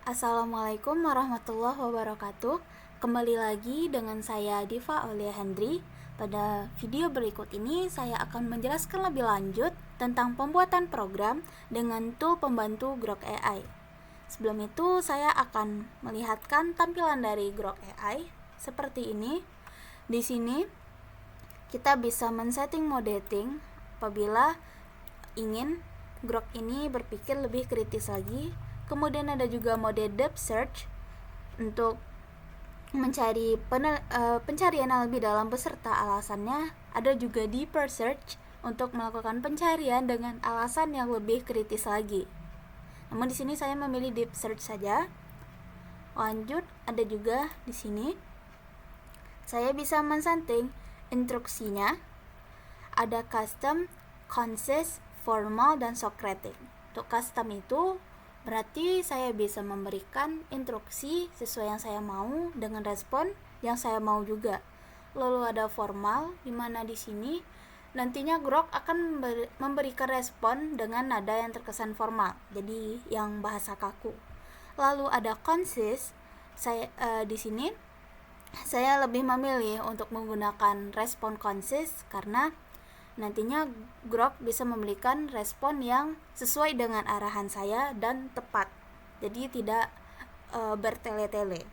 Assalamualaikum warahmatullahi wabarakatuh. Kembali lagi dengan saya Diva Aulia Hendri. Pada video berikut ini saya akan menjelaskan lebih lanjut tentang pembuatan program dengan tool pembantu Grok AI. Sebelum itu saya akan melihatkan tampilan dari Grok AI seperti ini. Di sini kita bisa men-setting mode dating apabila ingin Grok ini berpikir lebih kritis lagi. Kemudian ada juga mode depth search untuk mencari pencarian yang lebih dalam beserta alasannya. Ada juga deeper search untuk melakukan pencarian dengan alasan yang lebih kritis lagi. Namun di sini saya memilih deep search saja. Lanjut, ada juga di sini saya bisa men-setting instruksinya. Ada custom, concise, formal, dan Socratic. Untuk custom itu berarti saya bisa memberikan instruksi sesuai yang saya mau dengan respon yang saya mau juga. Lalu ada formal, di mana di sini nantinya Grok akan memberikan respon dengan nada yang terkesan formal, jadi yang bahasa kaku. Lalu ada concise, di sini saya lebih memilih untuk menggunakan respon concise karena nantinya Grok bisa memberikan respon yang sesuai dengan arahan saya dan tepat, jadi tidak bertele-tele,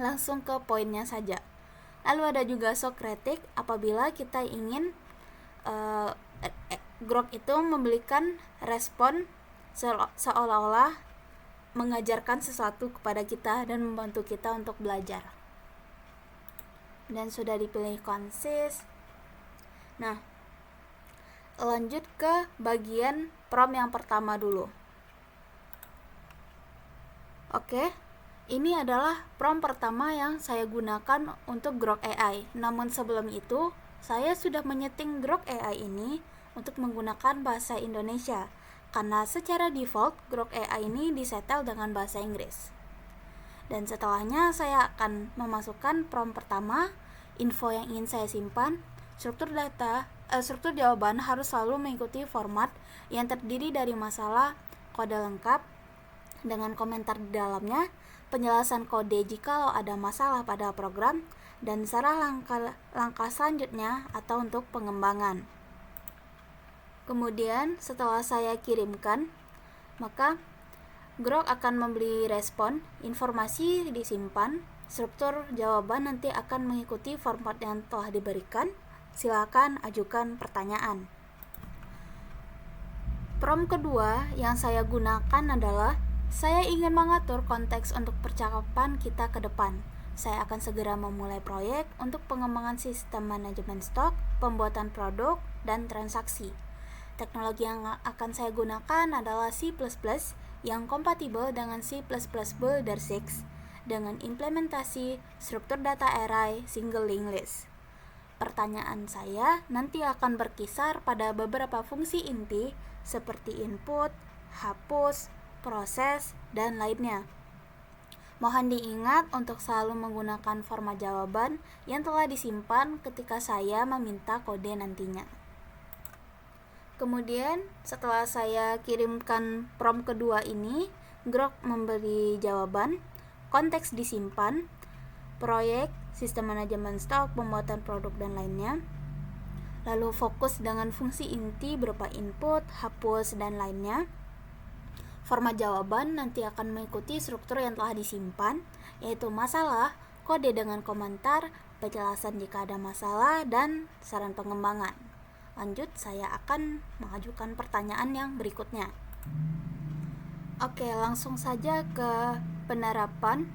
langsung ke poinnya saja. Lalu ada juga Socratic apabila kita ingin Grok itu memberikan respon seolah-olah mengajarkan sesuatu kepada kita dan membantu kita untuk belajar. Dan sudah dipilih concise. Nah, lanjut ke bagian prompt yang pertama dulu. Oke, ini adalah prompt pertama yang saya gunakan untuk Grok AI. Namun sebelum itu, saya sudah menyeting Grok AI ini untuk menggunakan bahasa Indonesia, karena secara default Grok AI ini disetel dengan bahasa Inggris. Dan setelahnya saya akan memasukkan prompt pertama, info yang ingin saya simpan, struktur jawaban harus selalu mengikuti format yang terdiri dari masalah, kode lengkap dengan komentar di dalamnya, penjelasan kode jika ada masalah pada program, dan saran langkah selanjutnya atau untuk pengembangan. Kemudian setelah saya kirimkan, maka Grok akan memberi respon, informasi disimpan, struktur jawaban nanti akan mengikuti format yang telah diberikan. Silakan ajukan pertanyaan. Prompt kedua yang saya gunakan adalah saya ingin mengatur konteks untuk percakapan kita ke depan. Saya akan segera memulai proyek untuk pengembangan sistem manajemen stok, pembuatan produk, dan transaksi. Teknologi yang akan saya gunakan adalah C++ yang kompatibel dengan C++ Builder 6 dengan implementasi struktur data array single linked list. Pertanyaan saya nanti akan berkisar pada beberapa fungsi inti seperti input, hapus, proses, dan lainnya. Mohon diingat untuk selalu menggunakan format jawaban yang telah disimpan ketika saya meminta kode nantinya. Kemudian setelah saya kirimkan prompt kedua ini, Grok memberi jawaban, konteks disimpan, proyek, sistem manajemen stok, pembuatan produk, dan lainnya. Lalu fokus dengan fungsi inti berupa input, hapus, dan lainnya. Format jawaban nanti akan mengikuti struktur yang telah disimpan, yaitu masalah, kode dengan komentar, penjelasan jika ada masalah, dan saran pengembangan. Lanjut, saya akan mengajukan pertanyaan yang berikutnya. Oke, langsung saja ke penerapan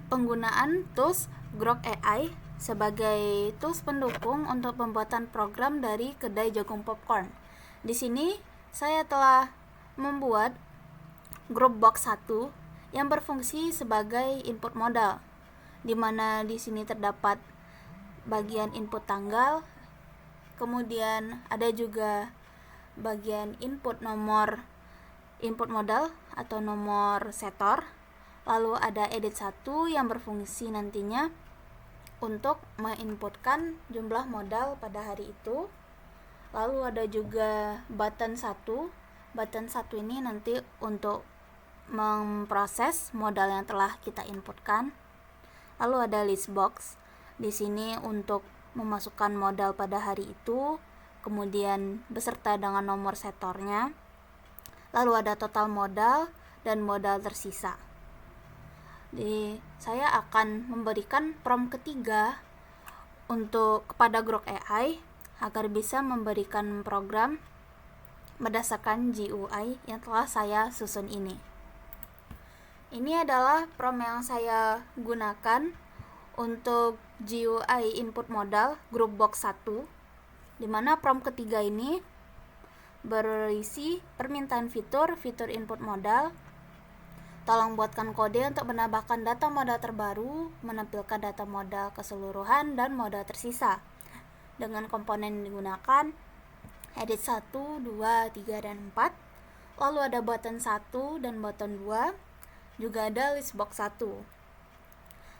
penggunaan tools Grok AI sebagai tools pendukung untuk pembuatan program dari kedai jagung popcorn. Di sini saya telah membuat group box 1 yang berfungsi sebagai input modal, di mana di sini terdapat bagian input tanggal, kemudian ada juga bagian input nomor input modal atau nomor setor. Lalu ada edit 1 yang berfungsi nantinya untuk menginputkan jumlah modal pada hari itu. Lalu ada juga button 1. Button 1 ini nanti untuk memproses modal yang telah kita inputkan. Lalu ada list box. Di sini untuk memasukkan modal pada hari itu, kemudian beserta dengan nomor setornya. Lalu ada total modal dan modal tersisa. Saya akan memberikan prompt ketiga kepada Grok AI agar bisa memberikan program berdasarkan GUI yang telah saya susun ini. Ini adalah prompt yang saya gunakan untuk GUI input modal group box 1, di mana prompt ketiga ini berisi permintaan fitur input modal. Tolong buatkan kode untuk menambahkan data modal terbaru, menampilkan data modal keseluruhan dan modal tersisa. Dengan komponen yang digunakan edit 1, 2, 3, dan 4. Lalu ada button 1 dan button 2. Juga ada list box 1.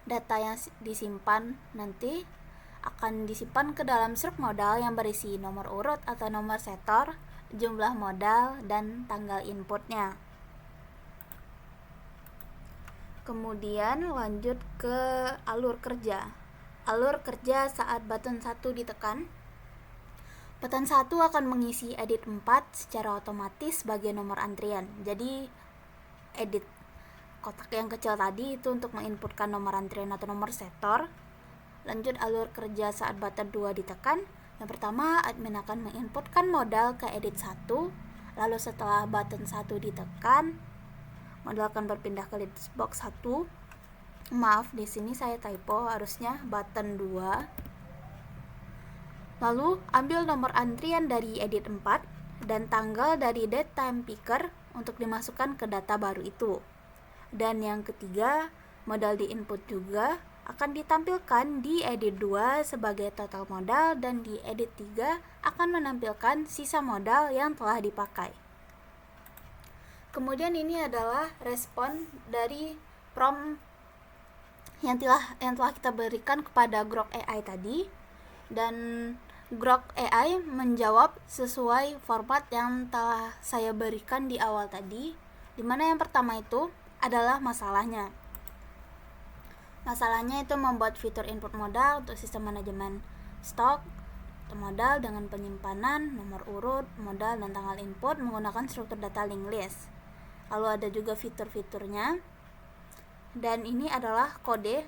Data yang disimpan nanti akan disimpan ke dalam struct modal yang berisi nomor urut atau nomor setor, jumlah modal, dan tanggal inputnya. Kemudian lanjut ke alur kerja. Alur kerja saat button 1 ditekan. Button 1 akan mengisi edit 4 secara otomatis sebagai nomor antrian. Jadi edit kotak yang kecil tadi itu untuk menginputkan nomor antrian atau nomor setor. Lanjut alur kerja saat button 2 ditekan. Yang pertama, admin akan menginputkan modal ke edit 1. Lalu setelah button 1 ditekan, modal akan berpindah ke list box 1. Maaf, di sini saya typo, harusnya button 2. Lalu ambil nomor antrian dari edit 4 dan tanggal dari date time picker untuk dimasukkan ke data baru itu. Dan yang ketiga, modal di input juga akan ditampilkan di edit 2 sebagai total modal, dan di edit 3 akan menampilkan sisa modal yang telah dipakai. Kemudian ini adalah respon dari prompt yang telah kita berikan kepada Grok AI tadi, dan Grok AI menjawab sesuai format yang telah saya berikan di awal tadi, di mana yang pertama itu adalah masalahnya. Masalahnya itu membuat fitur input modal untuk sistem manajemen stok modal dengan penyimpanan nomor urut, modal, dan tanggal input menggunakan struktur data linked list. Lalu ada juga fitur-fiturnya, dan ini adalah kode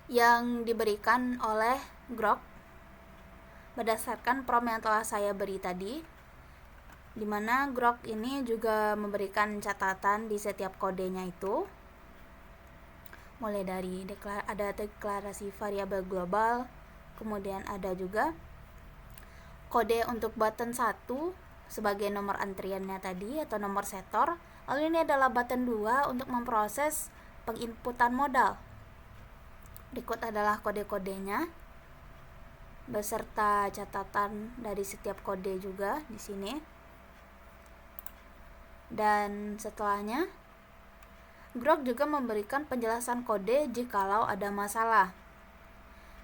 yang diberikan oleh Grok berdasarkan prompt yang telah saya beri tadi, di mana Grok ini juga memberikan catatan di setiap kodenya itu, mulai dari ada deklarasi variabel global, kemudian ada juga kode untuk button 1 sebagai nomor antriannya tadi atau nomor setor. Lalu ini adalah button 2 untuk memproses penginputan modal. Berikut adalah kode-kodenya beserta catatan dari setiap kode juga di sini. Dan setelahnya, Grok juga memberikan penjelasan kode jikalau ada masalah.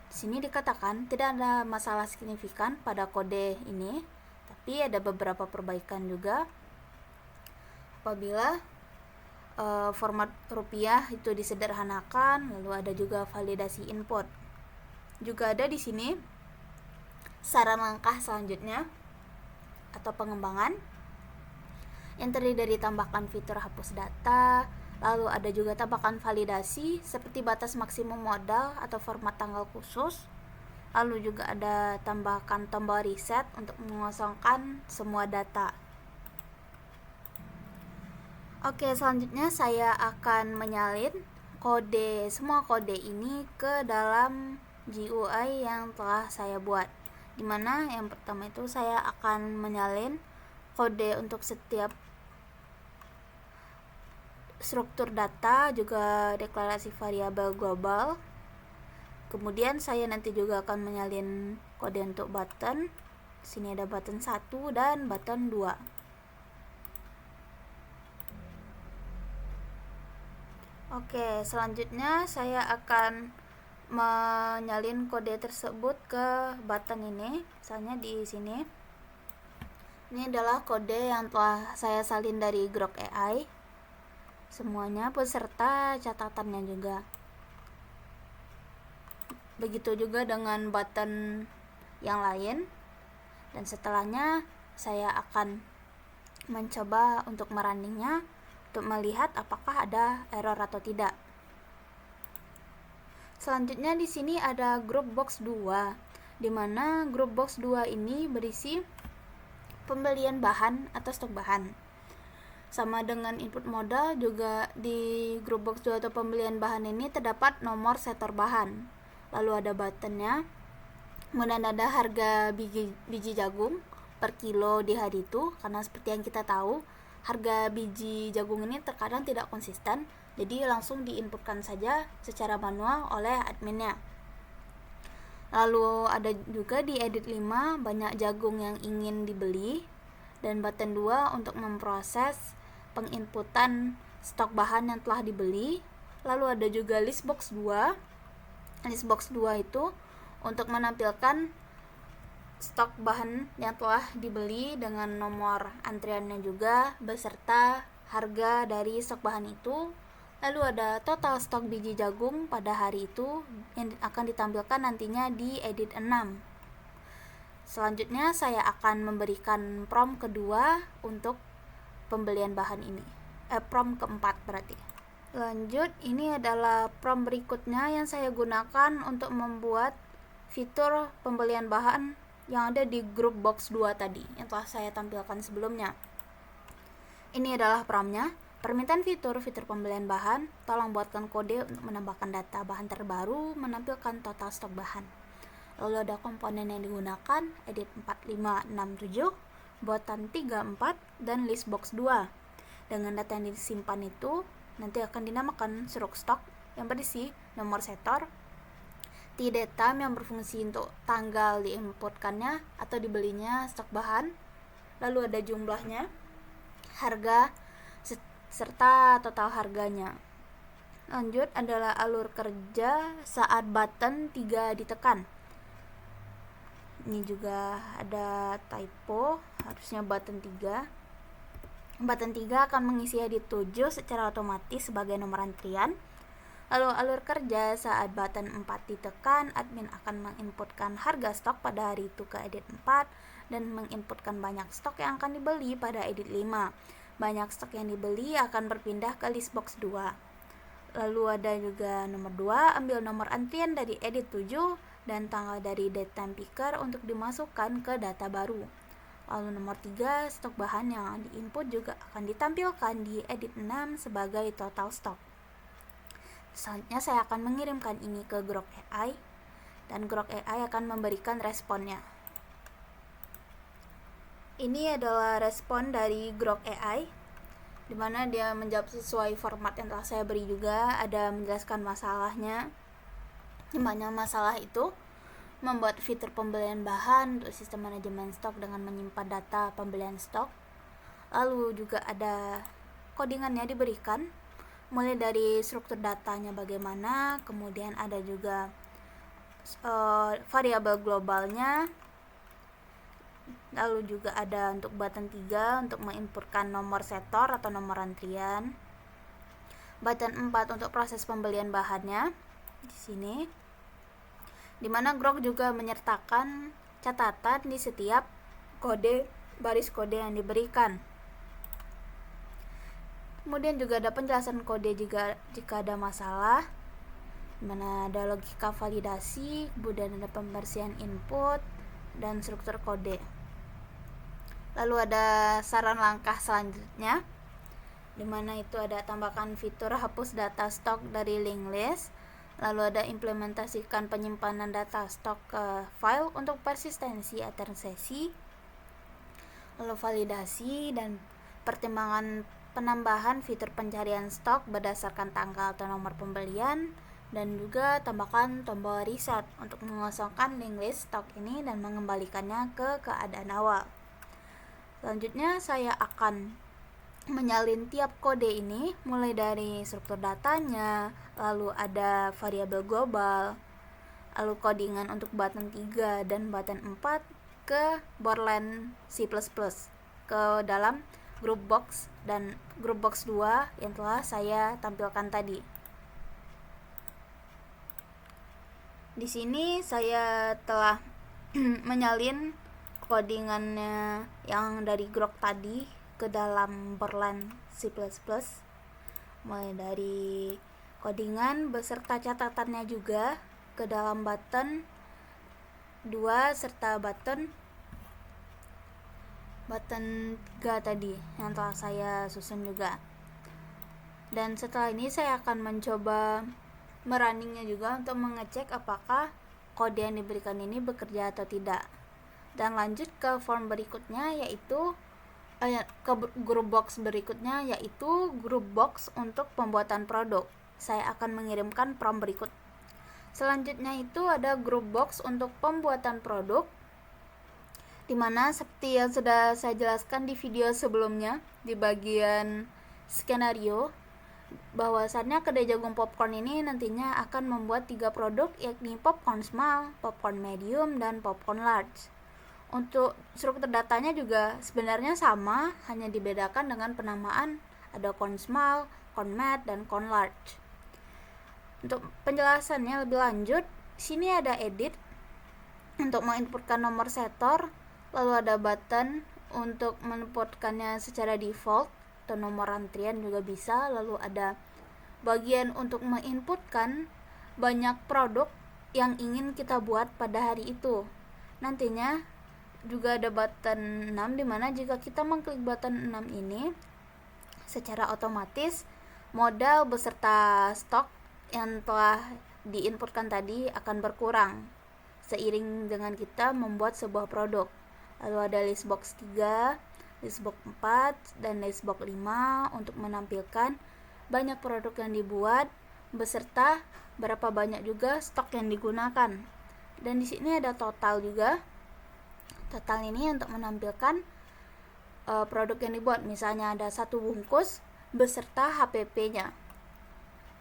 Di sini dikatakan tidak ada masalah signifikan pada kode ini, tapi ada beberapa perbaikan juga. Apabila format rupiah itu disederhanakan, lalu ada juga validasi input. Juga ada di sini saran langkah selanjutnya atau pengembangan yang terdiri dari tambahkan fitur hapus data, lalu ada juga tambahkan validasi seperti batas maksimum modal atau format tanggal khusus, lalu juga ada tambahkan tombol reset untuk mengosongkan semua data. Oke, selanjutnya saya akan menyalin semua kode ini ke dalam GUI yang telah saya buat, dimana yang pertama itu saya akan menyalin kode untuk setiap struktur data, juga deklarasi variabel global. Kemudian saya nanti juga akan menyalin kode untuk button. Di sini ada button 1 dan button 2. Oke, selanjutnya saya akan menyalin kode tersebut ke button ini. Misalnya di sini. Ini adalah kode yang telah saya salin dari Grok AI. semuanya beserta catatannya juga. Begitu juga dengan button yang lain, dan setelahnya saya akan mencoba untuk merunningnya untuk melihat apakah ada error atau tidak. Selanjutnya di sini ada group box 2, di mana group box 2 ini berisi pembelian bahan atau stok bahan. Sama dengan input modal, juga di group box 2 atau pembelian bahan ini terdapat nomor setor bahan. Lalu ada buttonnya, kemudian ada harga biji jagung per kilo di hari itu, karena seperti yang kita tahu harga biji jagung ini terkadang tidak konsisten, jadi langsung diinputkan saja secara manual oleh adminnya. Lalu ada juga di edit 5 banyak jagung yang ingin dibeli, dan button 2 untuk memproses penginputan stok bahan yang telah dibeli. Lalu ada juga list box 2. List box 2 itu untuk menampilkan stok bahan yang telah dibeli dengan nomor antriannya juga beserta harga dari stok bahan itu. Lalu ada total stok biji jagung pada hari itu yang akan ditampilkan nantinya di edit 6. Selanjutnya saya akan memberikan prompt kedua untuk pembelian bahan ini. Prompt keempat berarti. Lanjut, ini adalah prompt berikutnya yang saya gunakan untuk membuat fitur pembelian bahan yang ada di group box 2 tadi yang telah saya tampilkan sebelumnya. Ini adalah promptnya. Permintaan fitur pembelian bahan, tolong buatkan kode untuk menambahkan data bahan terbaru, menampilkan total stok bahan. Lalu ada komponen yang digunakan, edit 4567, button 34, dan list box 2. Dengan data yang disimpan itu nanti akan dinamakan struk stok yang berisi nomor setor, t-datam yang berfungsi untuk tanggal diinputkannya atau dibelinya stok bahan, lalu ada jumlahnya, harga, serta total harganya. Lanjut adalah alur kerja saat button 3 ditekan. Ini juga ada typo, harusnya button 3. Button 3 akan mengisi edit 7 secara otomatis sebagai nomor antrian. Lalu alur kerja saat button 4 ditekan, admin akan menginputkan harga stok pada hari itu ke edit 4 dan menginputkan banyak stok yang akan dibeli pada edit 5. Banyak stok yang dibeli akan berpindah ke list box 2. Lalu ada juga nomor 2, ambil nomor antrian dari edit 7 dan tanggal dari datetime picker untuk dimasukkan ke data baru. Lalu nomor 3, stok bahan yang diinput juga akan ditampilkan di edit 6 sebagai total stok. Selanjutnya saya akan mengirimkan ini ke Grok AI dan Grok AI akan memberikan responnya. Ini adalah respon dari Grok AI, di mana dia menjawab sesuai format yang telah saya beri juga. Ada menjelaskan masalahnya, di mana masalah itu membuat fitur pembelian bahan untuk sistem manajemen stok dengan menyimpan data pembelian stok. Lalu juga ada codingannya diberikan, mulai dari struktur datanya bagaimana, kemudian ada juga variabel globalnya. Lalu juga ada untuk button 3 untuk menginputkan nomor setor atau nomor antrian. Button 4 untuk proses pembelian bahannya di sini. Di mana Grok juga menyertakan catatan di setiap baris kode yang diberikan. Kemudian juga ada penjelasan kode jika ada masalah, di mana ada logika validasi, kemudian ada pembersihan input dan struktur kode. Lalu ada saran langkah selanjutnya, di mana itu ada tambahkan fitur hapus data stok dari linked list. Lalu ada implementasikan penyimpanan data stok ke file untuk persistensi antar sesi. Lalu validasi dan pertimbangan penambahan fitur pencarian stok berdasarkan tanggal atau nomor pembelian, dan juga tambahkan tombol reset untuk mengosongkan linked list stok ini dan mengembalikannya ke keadaan awal. Selanjutnya saya akan menyalin tiap kode ini, mulai dari struktur datanya, lalu ada variabel global, lalu codingan untuk button 3 dan button 4 ke Borland C++, ke dalam group box dan group box 2 yang telah saya tampilkan tadi. Di sini saya telah menyalin codingannya yang dari Grok tadi ke dalam Borland C++, mulai dari codingan beserta catatannya juga ke dalam button 2 serta button 3 tadi yang telah saya susun juga. Dan setelah ini saya akan mencoba merunningnya juga untuk mengecek apakah kode yang diberikan ini bekerja atau tidak. Dan lanjut ke form berikutnya, yaitu ke group box berikutnya, yaitu group box untuk pembuatan produk. Saya akan mengirimkan prompt berikut. Selanjutnya itu ada group box untuk pembuatan produk, dimana seperti yang sudah saya jelaskan di video sebelumnya di bagian skenario, bahwasannya kedai jagung popcorn ini nantinya akan membuat 3 produk, yakni popcorn small, popcorn medium, dan popcorn large. Untuk struktur datanya juga sebenarnya sama, hanya dibedakan dengan penamaan, ada corn small, corn matte, dan corn large. Untuk penjelasannya lebih lanjut, sini ada edit untuk menginputkan nomor setor, lalu ada button untuk menginputkannya secara default atau nomor antrian juga bisa, lalu ada bagian untuk menginputkan banyak produk yang ingin kita buat pada hari itu. Nantinya juga ada button 6, dimana jika kita mengklik button 6 ini, secara otomatis modal beserta stok yang telah diinputkan tadi akan berkurang seiring dengan kita membuat sebuah produk. Lalu ada list box 3, list box 4, dan list box 5 untuk menampilkan banyak produk yang dibuat beserta berapa banyak juga stok yang digunakan. Dan di sini ada total juga. Total ini untuk menampilkan produk yang dibuat. Misalnya ada 1 bungkus beserta HPP-nya.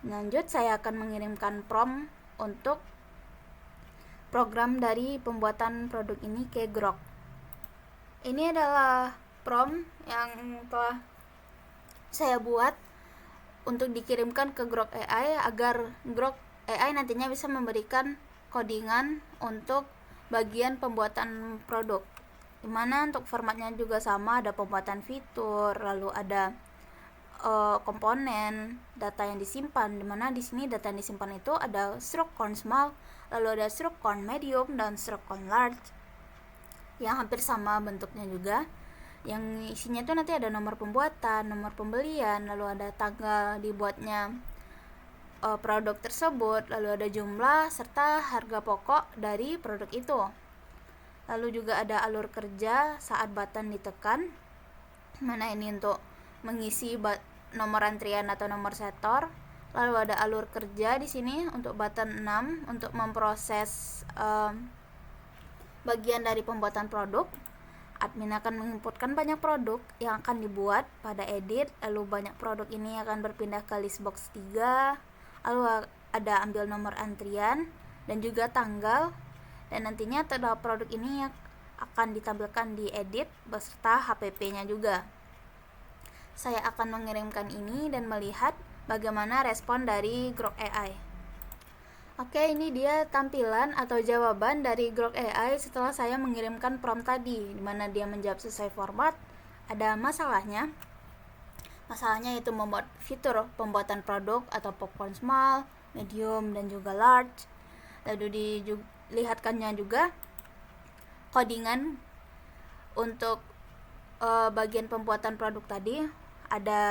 Lanjut, saya akan mengirimkan prompt untuk program dari pembuatan produk ini ke Grok. Ini adalah prompt yang telah saya buat untuk dikirimkan ke Grok AI agar Grok AI nantinya bisa memberikan codingan untuk bagian pembuatan produk, dimana untuk formatnya juga sama, ada pembuatan fitur, lalu ada komponen data yang disimpan, dimana di sini data yang disimpan itu ada struct corn small, lalu ada struct corn medium, dan struct corn large yang hampir sama bentuknya juga, yang isinya itu nanti ada nomor pembuatan, nomor pembelian, lalu ada tanggal dibuatnya produk tersebut, lalu ada jumlah serta harga pokok dari produk itu. Lalu juga ada alur kerja saat button ditekan, mana ini untuk mengisi nomor antrian atau nomor setor. Lalu ada alur kerja di sini untuk button 6 untuk memproses bagian dari pembuatan produk. Admin akan menginputkan banyak produk yang akan dibuat pada edit, lalu banyak produk ini akan berpindah ke list box 3, lalu ada ambil nomor antrian dan juga tanggal, dan nantinya terdapat produk ini yang akan ditampilkan di edit beserta HPP-nya juga. Saya akan mengirimkan ini dan melihat bagaimana respon dari Grok AI. Oke, ini dia tampilan atau jawaban dari Grok AI setelah saya mengirimkan prompt tadi, di mana dia menjawab sesuai format. Ada masalahnya. Masalahnya itu membuat fitur pembuatan produk atau popcorn small, medium, dan juga large. Lalu dilihatkannya juga codingan untuk bagian pembuatan produk tadi. Ada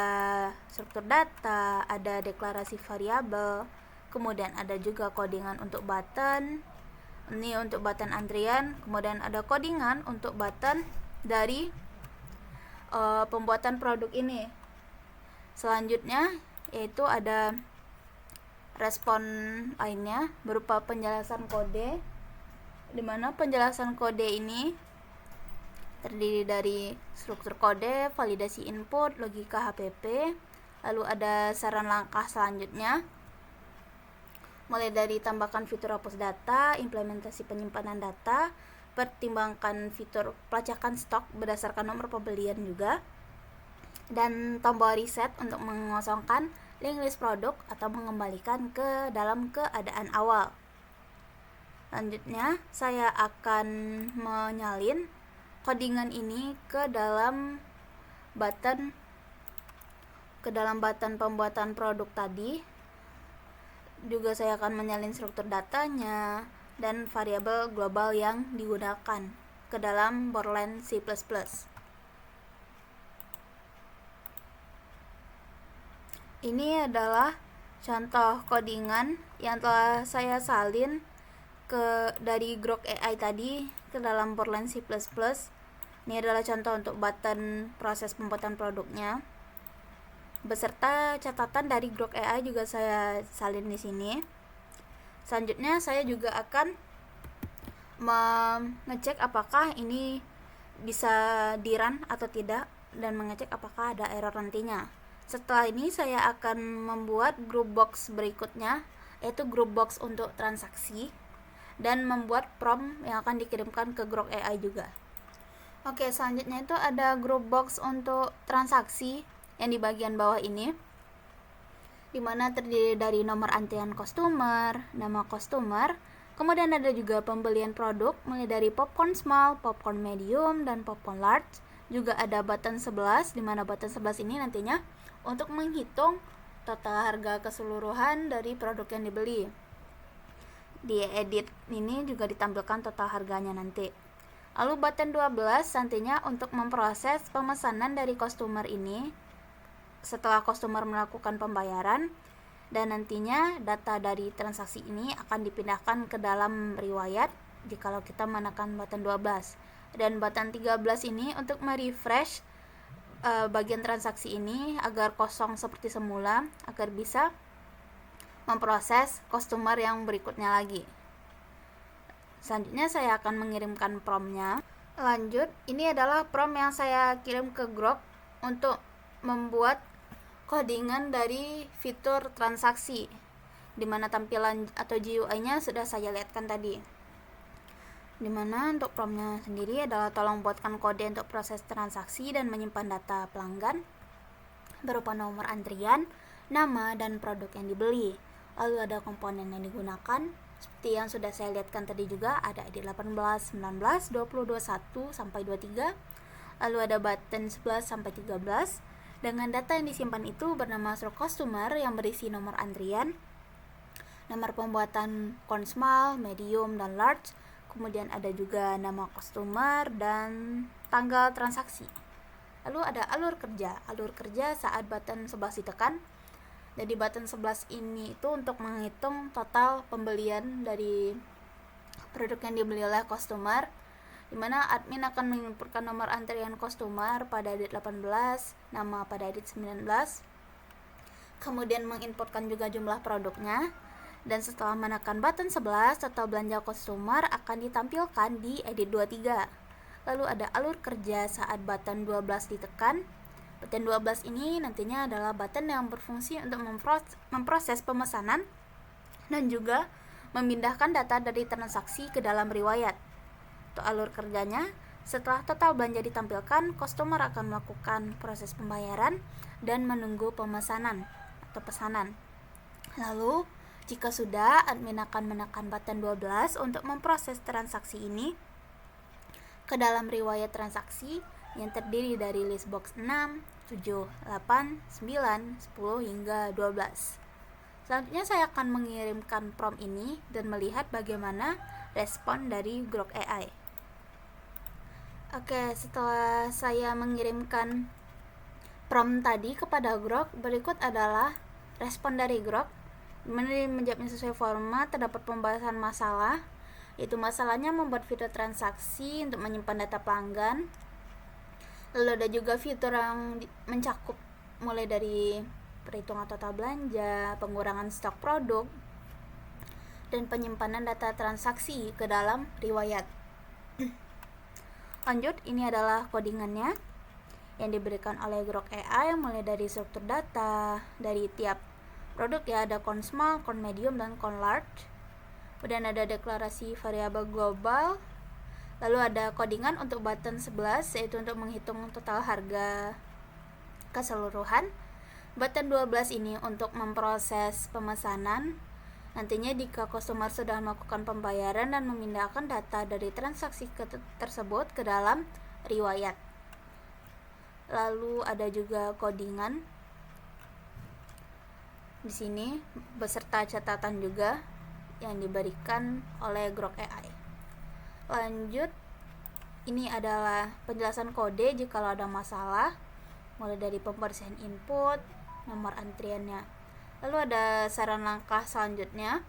struktur data, ada deklarasi variabel, kemudian ada juga codingan untuk button, ini untuk button antrian, kemudian ada codingan untuk button dari pembuatan produk ini. Selanjutnya yaitu ada respon lainnya berupa penjelasan kode, di mana penjelasan kode ini terdiri dari struktur kode, validasi input, logika HPP, lalu ada saran langkah selanjutnya, mulai dari tambahkan fitur hapus data, implementasi penyimpanan data, pertimbangkan fitur pelacakan stok berdasarkan nomor pembelian juga, dan tombol reset untuk mengosongkan link list produk atau mengembalikan ke dalam keadaan awal. Selanjutnya, saya akan menyalin codingan ini ke dalam button pembuatan produk tadi. Juga saya akan menyalin struktur datanya dan variabel global yang digunakan ke dalam Borland C++. Ini adalah contoh codingan yang telah saya salin dari Grok AI tadi ke dalam Borland C++. Ini adalah contoh untuk button proses pembuatan produknya. Beserta catatan dari Grok AI juga saya salin di sini. Selanjutnya saya juga akan mengecek apakah ini bisa di-run atau tidak dan mengecek apakah ada error nantinya. Setelah ini saya akan membuat group box berikutnya, yaitu group box untuk transaksi, dan membuat prompt yang akan dikirimkan ke Grok AI juga. Oke, selanjutnya itu ada group box untuk transaksi yang di bagian bawah ini, dimana terdiri dari nomor antrian customer, nama customer, kemudian ada juga pembelian produk mulai dari popcorn small, popcorn medium, dan popcorn large. Juga ada button 11, dimana button 11 ini nantinya untuk menghitung total harga keseluruhan dari produk yang dibeli. Di edit ini juga ditampilkan total harganya nanti. Lalu button 12 nantinya untuk memproses pemesanan dari customer ini setelah customer melakukan pembayaran, dan nantinya data dari transaksi ini akan dipindahkan ke dalam riwayat jikalau kita menekan button 12. Dan button 13 ini untuk merefresh bagian transaksi ini agar kosong seperti semula, agar bisa memproses customer yang berikutnya lagi. Selanjutnya saya akan mengirimkan prompt-nya. Lanjut, ini adalah prompt yang saya kirim ke Grok untuk membuat codingan dari fitur transaksi, dimana tampilan atau GUI-nya sudah saya lihatkan tadi. Dimana untuk prompt-nya sendiri adalah tolong buatkan kode untuk proses transaksi dan menyimpan data pelanggan berupa nomor antrian, nama, dan produk yang dibeli. Lalu ada komponen yang digunakan seperti yang sudah saya lihatkan tadi juga, ada ID 18, 19, 20, 21 sampai 23. Lalu ada button 11 sampai 13. Dengan data yang disimpan itu bernama struct customer yang berisi nomor antrian, nomor pembuatan corn small, medium, dan large. Kemudian ada juga nama customer dan tanggal transaksi. Lalu ada alur kerja saat button 11 ditekan. Jadi button 11 ini itu untuk menghitung total pembelian dari produk yang dibeli oleh customer, dimana admin akan menginputkan nomor antrian customer pada edit 18, nama pada edit 19, kemudian menginputkan juga jumlah produknya, dan setelah menekan button 11, total belanja customer akan ditampilkan di edit 23. Lalu ada alur kerja saat button 12 ditekan. Button 12 ini nantinya adalah button yang berfungsi untuk memproses pemesanan dan juga memindahkan data dari transaksi ke dalam riwayat. Untuk alur kerjanya, setelah total belanja ditampilkan, customer akan melakukan proses pembayaran dan menunggu pemesanan atau pesanan. Lalu, jika sudah, admin akan menekan button 12 untuk memproses transaksi ini ke dalam riwayat transaksi yang terdiri dari list box 6, 7, 8, 9, 10, hingga 12. Selanjutnya saya akan mengirimkan prompt ini dan melihat bagaimana respon dari Grok AI. Oke, setelah saya mengirimkan prompt tadi kepada Grok, berikut adalah respon dari Grok. Menjawabnya sesuai format, terdapat pembahasan masalah, yaitu masalahnya membuat fitur transaksi untuk menyimpan data pelanggan. Lalu ada juga fitur yang mencakup mulai dari perhitungan total belanja, pengurangan stok produk, dan penyimpanan data transaksi ke dalam riwayat. Lanjut, ini adalah codingannya yang diberikan oleh Grok AI mulai dari struktur data, dari tiap produk ya, ada corn small, corn medium, dan corn large. Kemudian ada deklarasi variabel global. Lalu ada codingan untuk button 11, yaitu untuk menghitung total harga keseluruhan. Button 12 ini untuk memproses pemesanan. Nantinya jika customer sudah melakukan pembayaran dan memindahkan data dari transaksi tersebut ke dalam riwayat. Lalu ada juga codingan di sini beserta catatan juga yang diberikan oleh Grok AI. Lanjut, ini adalah penjelasan kode jika ada masalah, mulai dari pembersihan input, nomor antriannya. Lalu ada saran langkah selanjutnya,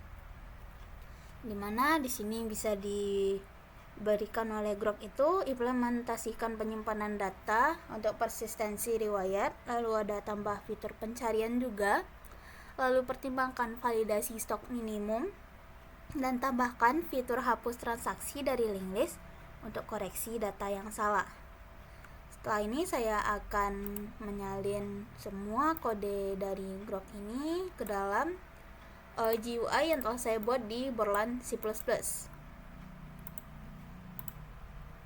dimana di sini bisa diberikan oleh Grok itu implementasikan penyimpanan data untuk persistensi riwayat. Lalu ada tambah fitur pencarian juga. Lalu pertimbangkan validasi stok minimum dan tambahkan fitur hapus transaksi dari link list untuk koreksi data yang salah. Setelah ini saya akan menyalin semua kode dari Grok ini ke dalam GUI yang telah saya buat di Borland C++.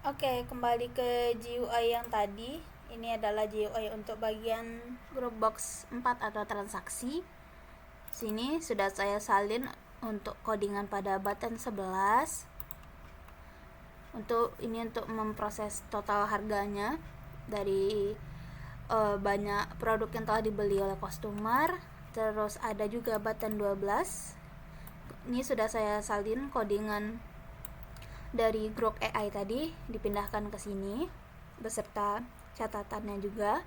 Oke, kembali ke GUI yang tadi. Ini adalah GUI untuk bagian Dropbox 4 atau transaksi. Sini sudah saya salin untuk codingan pada button 11. Untuk memproses total harganya dari banyak produk yang telah dibeli oleh customer. Terus ada juga button 12. Ini sudah saya salin codingan dari Grok AI tadi, dipindahkan ke sini beserta catatannya juga.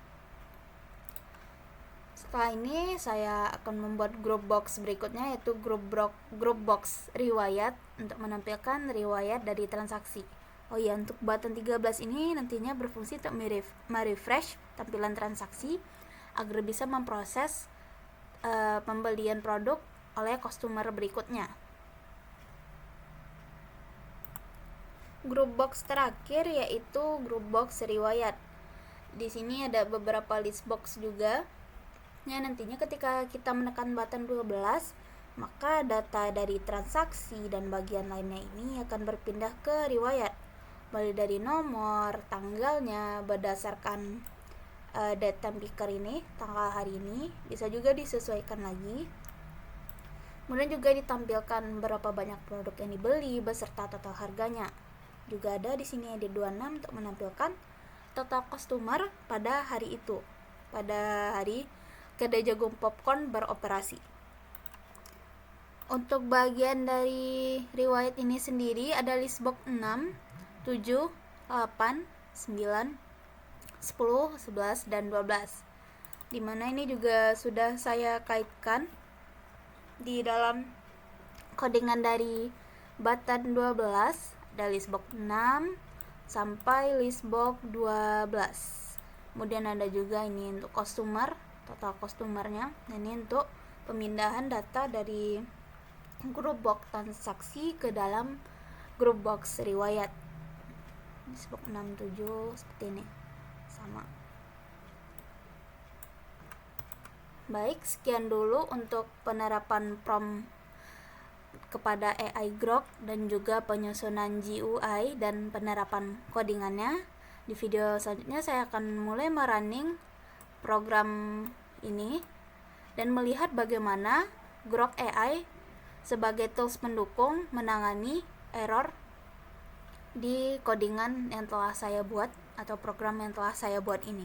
Setelah ini saya akan membuat group box berikutnya, yaitu group box riwayat untuk menampilkan riwayat dari transaksi. Oh iya, untuk button 13 ini nantinya berfungsi untuk merefresh tampilan transaksi agar bisa memproses pembelian produk oleh customer berikutnya. Group box terakhir yaitu group box riwayat. Di sini ada beberapa list box juga. Ya, nantinya ketika kita menekan button 12, maka data dari transaksi dan bagian lainnya ini akan berpindah ke riwayat, mulai dari nomor, tanggalnya berdasarkan date time picker ini, tanggal hari ini, bisa juga disesuaikan lagi. Kemudian juga ditampilkan berapa banyak produk yang dibeli beserta total harganya. Juga ada di sini ada 26 untuk menampilkan total customer pada hari itu, pada hari kedai jagung popcorn beroperasi. Untuk bagian dari riwayat ini sendiri ada list box 6, 7, 8, 9, 10, 11, dan 12. Dimana ini juga sudah saya kaitkan di dalam codingan dari button 12. Ada list box 6 sampai list box 12. Kemudian ada juga ini untuk customer, total customernya. Ini untuk pemindahan data dari group box transaksi ke dalam group box riwayat. List box 6, 7 seperti ini, sama. Baik, sekian dulu untuk penerapan prompt kepada AI Grok dan juga penyusunan GUI dan penerapan codingannya. Di video selanjutnya saya akan mulai merunning program ini dan melihat bagaimana Grok AI sebagai tools pendukung menangani error di codingan yang telah saya buat atau program yang telah saya buat ini.